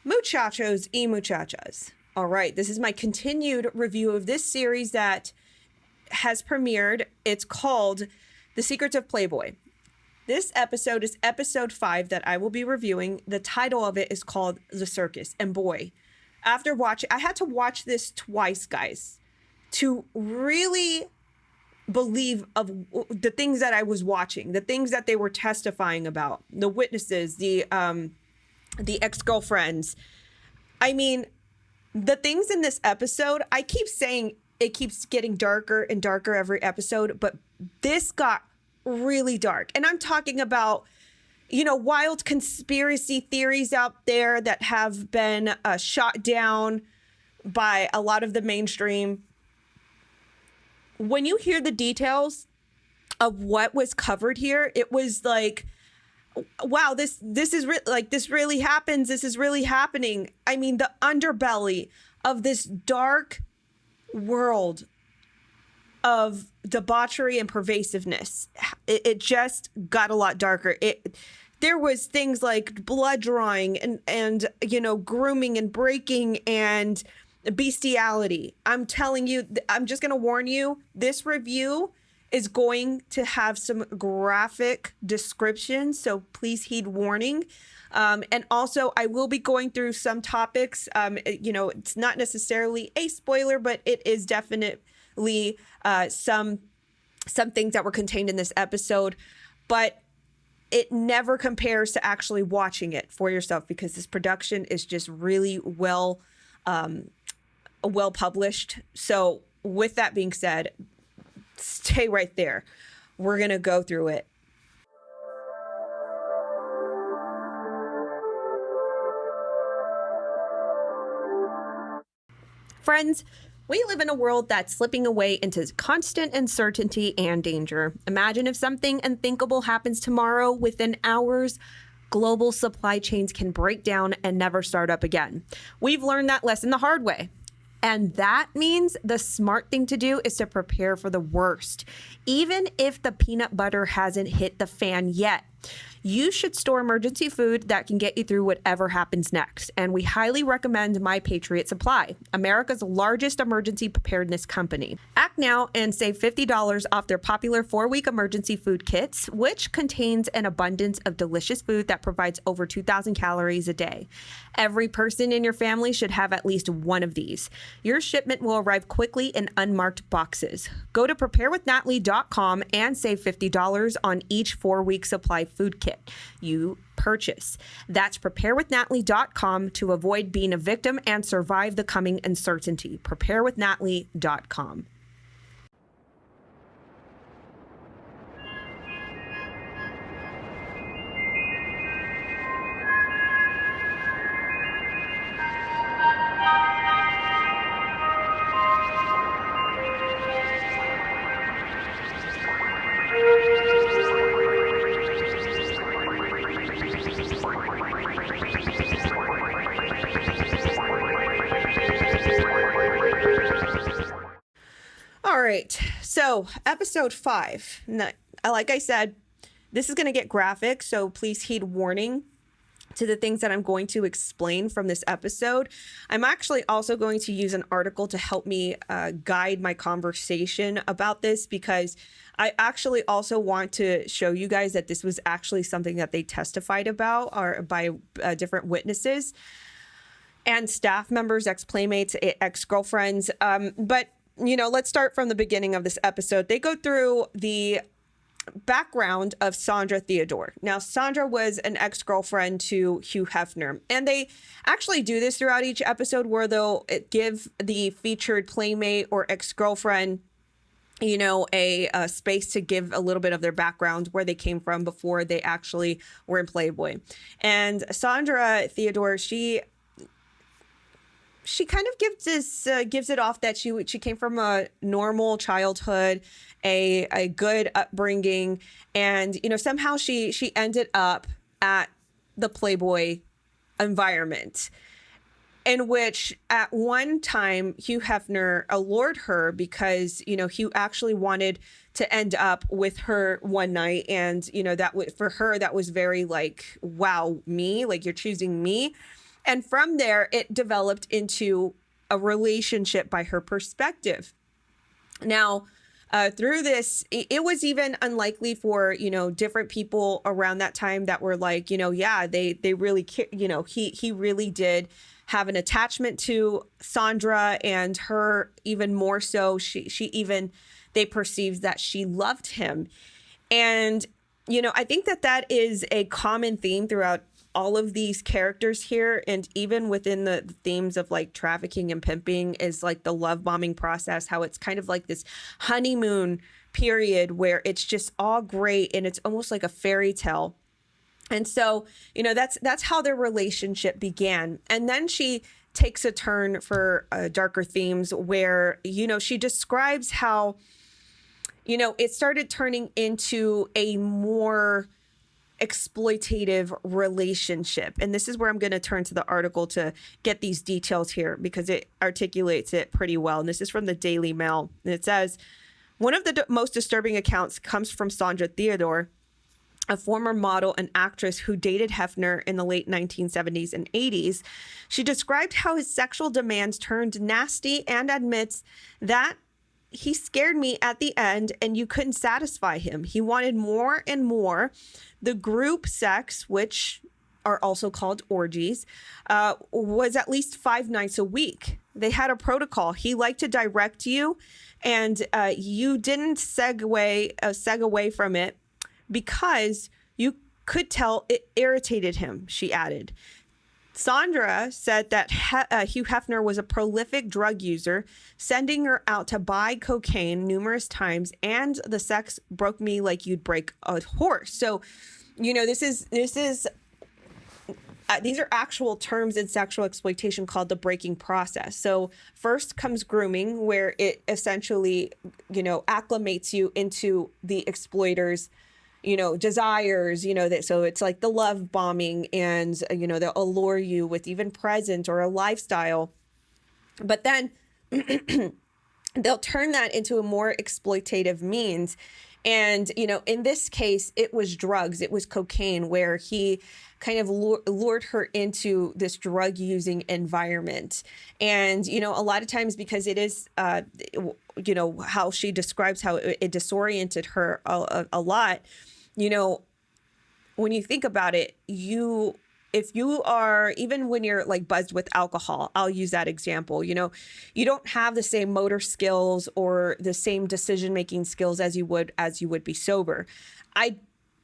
Muchachos y muchachas. All right, this is my continued review of this series that has premiered. It's called The Secrets of Playboy. This episode is episode 5 that I will be reviewing. The title of it is called The Circus. And boy, after watching, I had to watch this twice, guys, to really believe of the things that I was watching, the things that they were testifying about, the witnesses, the ex-girlfriends. I mean, the things in this episode, I keep saying it keeps getting darker and darker every episode, but this got really dark. And I'm talking about, you know, wild conspiracy theories out there that have been shot down by a lot of the mainstream. When you hear the details of what was covered here, it was like, wow, this is this really happens. This is really happening. I mean, the underbelly of this dark world of debauchery and pervasiveness, it just got a lot darker. There was things like blood drawing and you know, grooming and breaking and bestiality. I'm telling you, I'm just going to warn you, this review is going to have some graphic descriptions, so please heed warning. And also, I will be going through some topics. You know, it's not necessarily a spoiler, but it is definitely some things that were contained in this episode. But it never compares to actually watching it for yourself, because this production is just really well published. So with that being said, stay right there. We're going to go through it. Friends, we live in a world that's slipping away into constant uncertainty and danger. Imagine if something unthinkable happens tomorrow. Within hours, global supply chains can break down and never start up again. We've learned that lesson the hard way. And that means the smart thing to do is to prepare for the worst. Even if the peanut butter hasn't hit the fan yet, you should store emergency food that can get you through whatever happens next. And we highly recommend My Patriot Supply, America's largest emergency preparedness company. Act now and save $50 off their popular 4-week emergency food kits, which contains an abundance of delicious food that provides over 2,000 calories a day. Every person in your family should have at least one of these. Your shipment will arrive quickly in unmarked boxes. Go to preparewithnatalie.com and save $50 on each 4-week supply food kit you purchase. That's preparewithnatalie.com to avoid being a victim and survive the coming uncertainty. Preparewithnatalie.com. All right, so episode 5. Now, like I said, this is going to get graphic, so please heed warning to the things that I'm going to explain from this episode. I'm actually also going to use an article to help me guide my conversation about this, because I actually also want to show you guys that this was actually something that they testified about, or by different witnesses and staff members, ex-playmates, ex-girlfriends. But you know, let's start from the beginning of this episode. They go through the background of Sandra Theodore. Now, Sandra was an ex-girlfriend to Hugh Hefner, and they actually do this throughout each episode, where they'll give the featured playmate or ex-girlfriend, you know, a space to give a little bit of their background, where they came from before they actually were in Playboy. And Sandra Theodore, she kind of gives it off that she came from a normal childhood, a good upbringing, and you know, somehow she ended up at the Playboy environment, in which at one time Hugh Hefner allured her because, you know, Hugh actually wanted to end up with her one night, and you know, that for her that was very like, wow, me, like, you're choosing me. And from there, it developed into a relationship by her perspective. Now, through this, it was even unlikely for, different people around that time that were like, yeah, they really, he really did have an attachment to Sandra, and her even more so. They perceived that she loved him. And, I think that is a common theme throughout all of these characters here, and even within the themes of like trafficking and pimping, is like the love bombing process, how it's kind of like this honeymoon period where it's just all great and it's almost like a fairy tale. And so, that's how their relationship began. And then she takes a turn for darker themes where, she describes how, it started turning into a more exploitative relationship. And this is where I'm going to turn to the article to get these details here, because it articulates it pretty well. And this is from the Daily Mail. And it says, one of the most disturbing accounts comes from Sandra Theodore, a former model and actress who dated Hefner in the late 1970s and 80s. She described how his sexual demands turned nasty and admits that he scared me at the end and you couldn't satisfy him. He wanted more and more. The group sex, which are also called orgies, was at least 5 nights a week. They had a protocol. He liked to direct you, and you didn't seg away from it because you could tell it irritated him, she added. Sandra said that Hugh Hefner was a prolific drug user, sending her out to buy cocaine numerous times, and the sex broke me like you'd break a horse. So, these are actual terms in sexual exploitation called the breaking process. So first comes grooming, where it essentially, acclimates you into the exploiter's desires, so it's like the love bombing, and, they'll allure you with even presents or a lifestyle. But then they'll turn that into a more exploitative means. And, in this case, it was drugs. It was cocaine, where he kind of lured her into this drug using environment. And, a lot of times, because it is, how she describes how it disoriented her a lot. When you think about it, if you are, even when you're like buzzed with alcohol, I'll use that example, you don't have the same motor skills or the same decision-making skills as you would be sober. I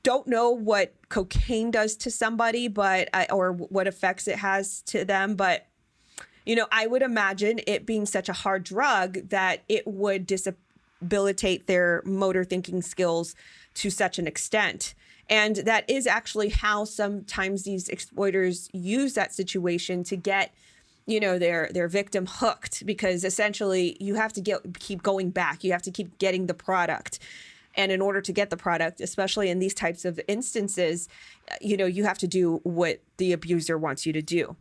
don't know what cocaine does to somebody, or what effects it has to them, but I would imagine it being such a hard drug that it would disabilitate their motor thinking skills to such an extent. And that is actually how sometimes these exploiters use that situation to get, their victim hooked, because essentially you have to keep going back. You have to keep getting the product. And in order to get the product, especially in these types of instances, you have to do what the abuser wants you to do.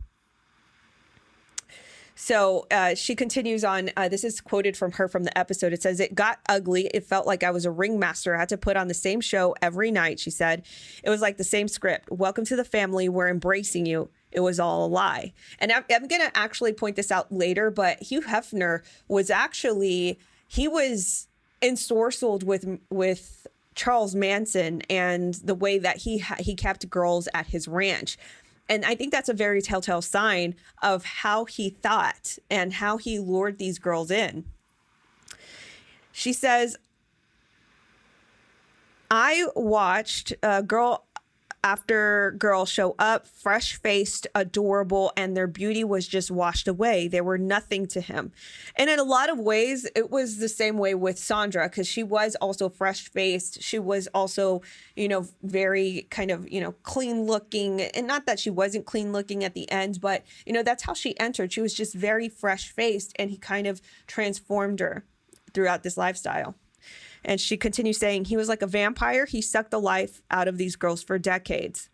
So she continues on. This is quoted from her from the episode. It says, "It got ugly. It felt like I was a ringmaster. I had to put on the same show every night," she said. "It was like the same script. Welcome to the family. We're embracing you. It was all a lie." And I'm going to actually point this out later, but Hugh Hefner was he was ensorcelled with Charles Manson and the way that he kept girls at his ranch. And I think that's a very telltale sign of how he thought and how he lured these girls in. She says, "I watched girl after girl show up, fresh-faced, adorable, and their beauty was just washed away. They were nothing to him." And in a lot of ways, it was the same way with Sandra, because she was also fresh-faced. She was also, very kind of, clean-looking. And not that she wasn't clean-looking at the end, but, that's how she entered. She was just very fresh-faced, and he kind of transformed her throughout this lifestyle. And she continues saying, "He was like a vampire. He sucked the life out of these girls for decades."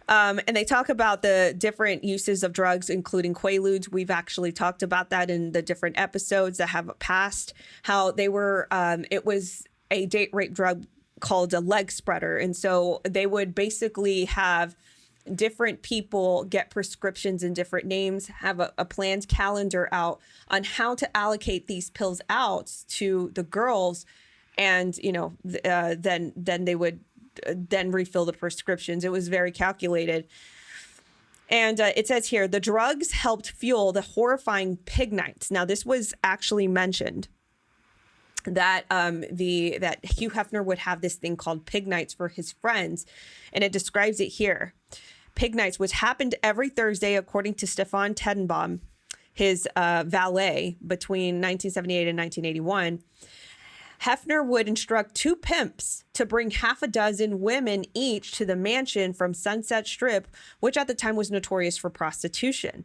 And they talk about the different uses of drugs, including Quaaludes. We've actually talked about that in the different episodes that have passed, how they were, it was a date rape drug called a leg spreader. And so they would basically have different people get prescriptions in different names, have a planned calendar out on how to allocate these pills out to the girls. And, then they would then refill the prescriptions. It was very calculated. And it says here, the drugs helped fuel the horrifying pig nights. Now, this was actually mentioned that that Hugh Hefner would have this thing called pig nights for his friends. And it describes it here. Pig nights, which happened every Thursday, according to Stefan Tenenbaum, his valet between 1978 and 1981. Hefner would instruct 2 pimps to bring half a dozen women each to the mansion from Sunset Strip, which at the time was notorious for prostitution.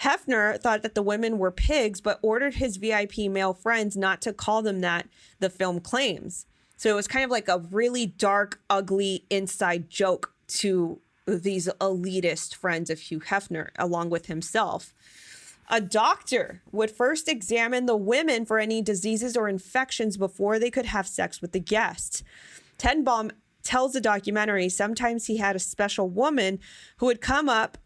Hefner thought that the women were pigs, but ordered his VIP male friends not to call them that, the film claims. So it was kind of like a really dark, ugly inside joke to these elitist friends of Hugh Hefner, along with himself. A doctor would first examine the women for any diseases or infections before they could have sex with the guests. Tenenbaum tells the documentary sometimes he had a special woman who would come up,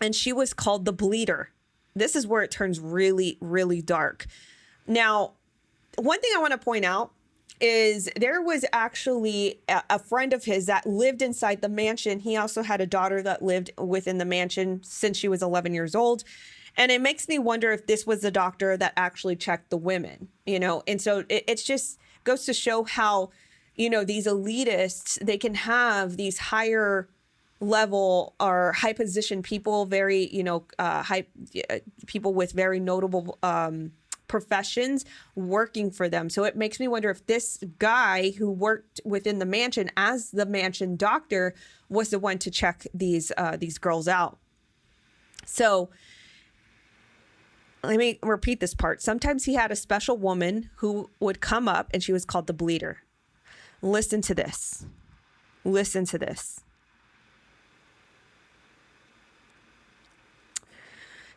and she was called the bleeder. This is where it turns really, really dark. Now, one thing I want to point out is there was actually a friend of his that lived inside the mansion. He also had a daughter that lived within the mansion since she was 11 years old. And it makes me wonder if this was the doctor that actually checked the women, And so it's just goes to show how, these elitists, they can have these higher level or high position people, very, high people with very notable professions working for them. So it makes me wonder if this guy who worked within the mansion as the mansion doctor was the one to check these girls out. So let me repeat this part. Sometimes he had a special woman who would come up, and she was called the bleeder. Listen to this. Listen to this.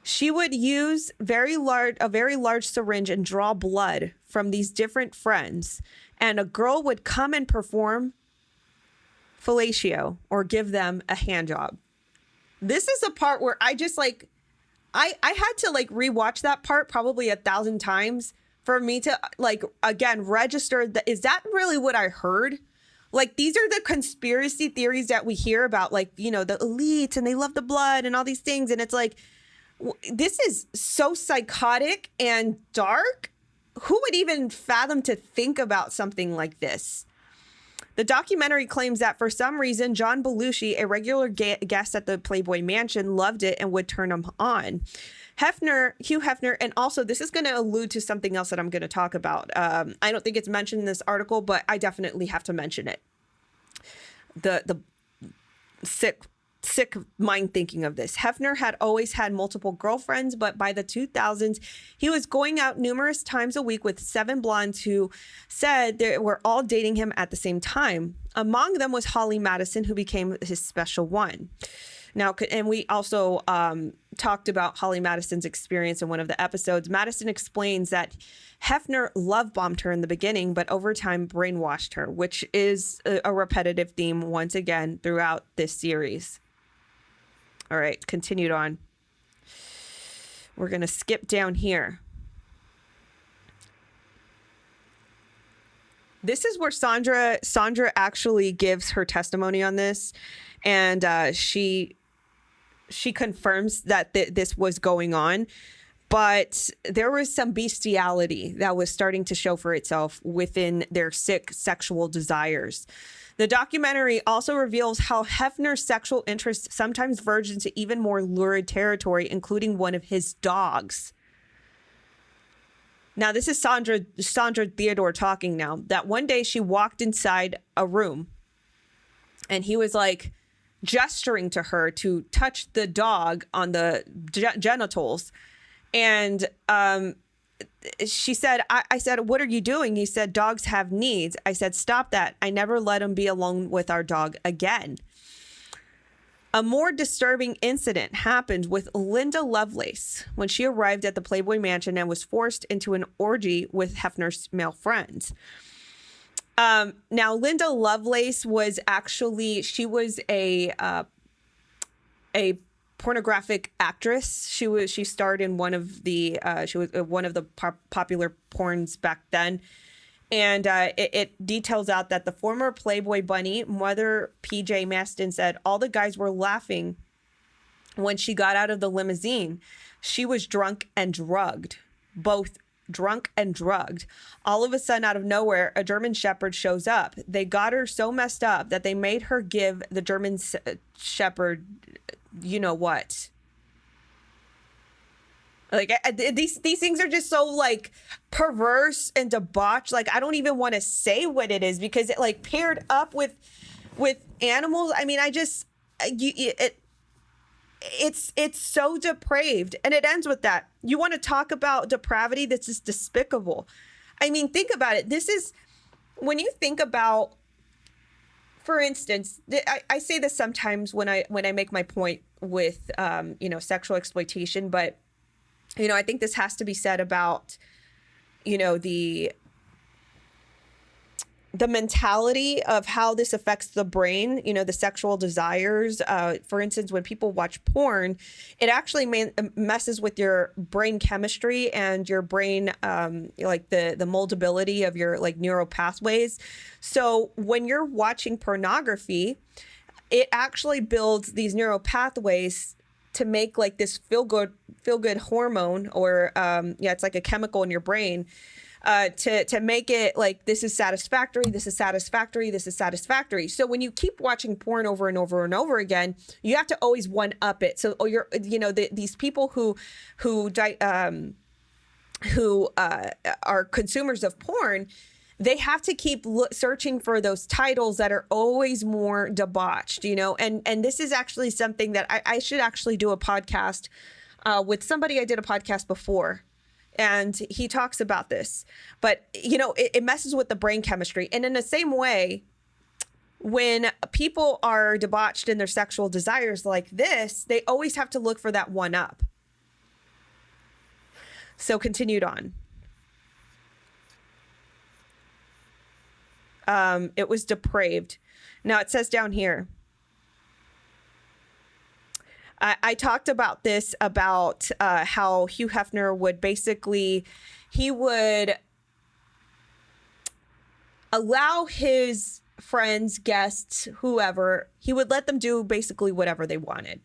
She would use a very large syringe and draw blood from these different friends, and a girl would come and perform fellatio or give them a hand job. This is a part where I just I had to rewatch that part probably 1,000 times for me to again register that is that really what I heard? These are the conspiracy theories that we hear about, the elites and they love the blood and all these things, and it's this is so psychotic and dark. Who would even fathom to think about something like this? The documentary claims that for some reason, John Belushi, a regular guest at the Playboy Mansion, loved it and would turn him on. Hugh Hefner, and also this is going to allude to something else that I'm going to talk about. I don't think it's mentioned in this article, but I definitely have to mention it. The sick mind thinking of this. Hefner had always had multiple girlfriends, but by the 2000s, he was going out numerous times a week with 7 blondes who said they were all dating him at the same time. Among them was Holly Madison, who became his special one. Now, and we also talked about Holly Madison's experience in one of the episodes. Madison explains that Hefner love bombed her in the beginning, but over time brainwashed her, which is a repetitive theme once again throughout this series. All right, continued on. We're going to skip down here. This is where Sandra actually gives her testimony on this, and she confirms that this was going on, but there was some bestiality that was starting to show for itself within their sick sexual desires. The documentary also reveals how Hefner's sexual interests sometimes verged into even more lurid territory, including one of his dogs. Now, this is Sandra Theodore talking now, that one day she walked inside a room and he was gesturing to her to touch the dog on the genitals. And she said, I said, what are you doing? He said, dogs have needs. I said, stop that. I never let him be alone with our dog again. A more disturbing incident happened with Linda Lovelace when she arrived at the Playboy Mansion and was forced into an orgy with Hefner's male friends. Now, Linda Lovelace was actually, she was a a pornographic actress. She starred in one of the she was one of the popular porns back then. And it details out that the former Playboy bunny, mother PJ Maston, said all the guys were laughing when she got out of the limousine. She was drunk and drugged, both drunk and drugged. All of a sudden, out of nowhere, a German Shepherd shows up. They got her so messed up that they made her give the German Shepherd, you know what. Like, these things are just so, like, perverse and debauched. Like, I don't even want to say what it is because it, like, paired up with animals. I mean, it's so depraved. And it ends with that. You want to talk about depravity that's just despicable. I mean, think about it. This is, when you think about, for instance, I say this sometimes when I make my point with, sexual exploitation, but I think this has to be said about, the mentality of how this affects the brain, the sexual desires. For instance, when people watch porn, it actually messes with your brain chemistry and your brain, like the moldability of your like neural pathways. So when you're watching pornography, it actually builds these neural pathways to make like this feel good hormone, or it's like a chemical in your brain, to make it like this is satisfactory, this is satisfactory, this is satisfactory. So when you keep watching porn over and over and over again, you have to always one up it. So these people who are consumers of porn, they have to keep searching for those titles that are always more debauched, and this is actually something that I should actually do a podcast with somebody I did a podcast before, and he talks about this. But, it messes with the brain chemistry. And in the same way, when people are debauched in their sexual desires like this, they always have to look for that one up. So continued on. It was depraved. Now it says down here, I talked about this, about how Hugh Hefner would basically, he would allow his friends, guests, whoever, he would let them do basically whatever they wanted.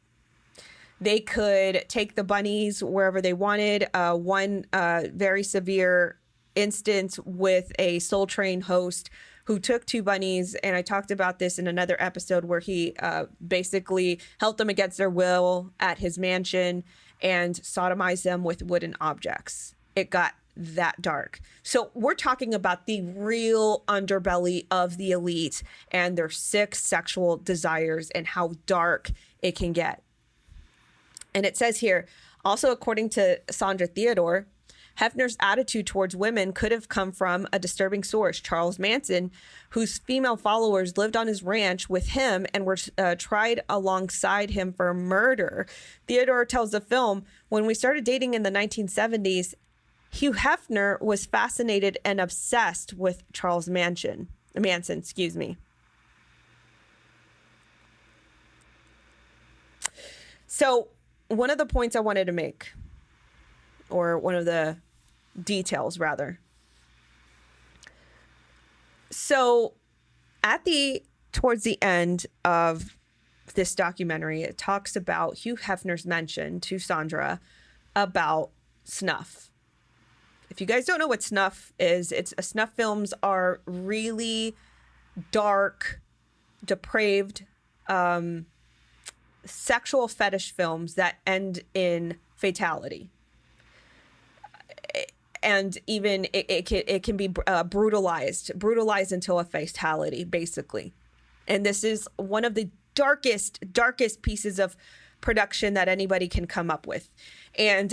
They could take the bunnies wherever they wanted. One very severe instance with a Soul Train host who took two bunnies, and I talked about this in another episode, where he basically held them against their will at his mansion and sodomized them with wooden objects. It got that dark. So we're talking about the real underbelly of the elite and their sick sexual desires and how dark it can get. And it says here, also according to Sandra Theodore, Hefner's attitude towards women could have come from a disturbing source, Charles Manson, whose female followers lived on his ranch with him and were tried alongside him for murder. Theodore tells the film, when we started dating in the 1970s, Hugh Hefner was fascinated and obsessed with Charles Manson. So one of the points I wanted to make, or one of the details rather. So towards the end of this documentary, it talks about Hugh Hefner's mention to Sandra about snuff. If you guys don't know what snuff is, snuff films are really dark, depraved, sexual fetish films that end in fatality. And even it can be brutalized until a fatality, basically. And this is one of the darkest pieces of production that anybody can come up with. And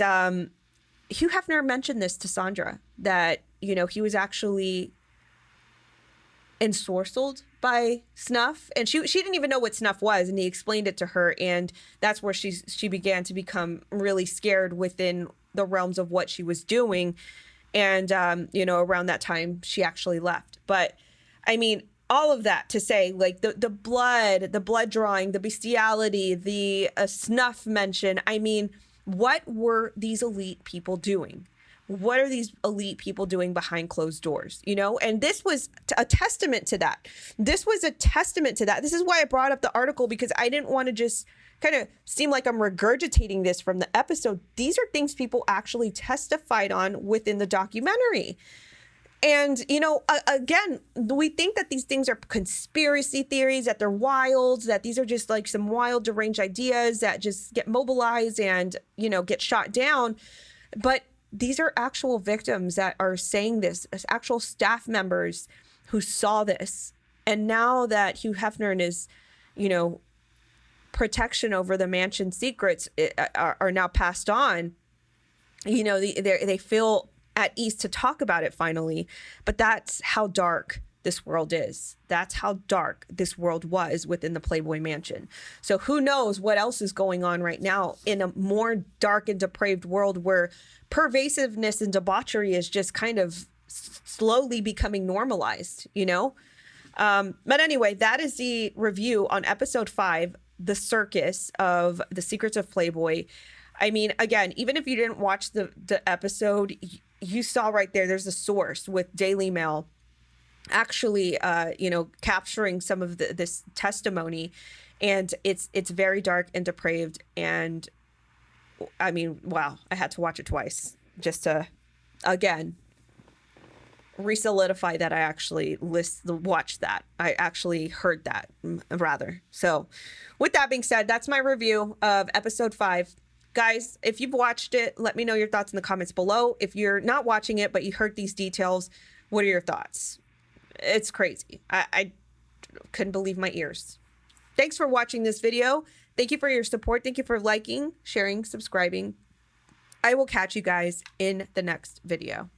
Hugh Hefner mentioned this to Sandra, that, he was actually ensorcelled by snuff, and she didn't even know what snuff was, and he explained it to her, and that's where she began to become really scared within the realms of what she was doing. And around that time she actually left. But I mean, all of that to say, like, the blood drawing, the bestiality, the snuff mention. I mean, what were these elite people doing? What are these elite people doing behind closed doors, you know? And this was a testament to that. This was a testament to that. This is why I brought up the article, because I didn't want to just kind of seem like I'm regurgitating this from the episode. These are things people actually testified on within the documentary. And, you know, again, we think that these things are conspiracy theories, that they're wild, that these are just like some wild, deranged ideas that just get mobilized and, you know, get shot down. But these are actual victims that are saying this, as actual staff members who saw this. And now that Hugh Hefner is, you know, protection over the mansion secrets are now passed on, you know, they feel at ease to talk about it finally. But that's how dark this world is. That's how dark this world was within the Playboy Mansion. So who knows what else is going on right now in a more dark and depraved world where pervasiveness and debauchery is just kind of slowly becoming normalized, you know? But anyway, that is the review on episode 5, The Circus of The Secrets of Playboy. I mean, again, even if you didn't watch the episode, you saw right there's a source with Daily Mail actually, you know, capturing some of this testimony, and it's very dark and depraved. And I mean, wow, I had to watch it twice just to, again, re-solidify that I actually watched that. I actually heard that, rather. So with that being said, that's my review of episode 5. Guys, if you've watched it, let me know your thoughts in the comments below. If you're not watching it, but you heard these details, what are your thoughts? It's crazy. I couldn't believe my ears. Thanks for watching this video. Thank you for your support. Thank you for liking, sharing, subscribing. I will catch you guys in the next video.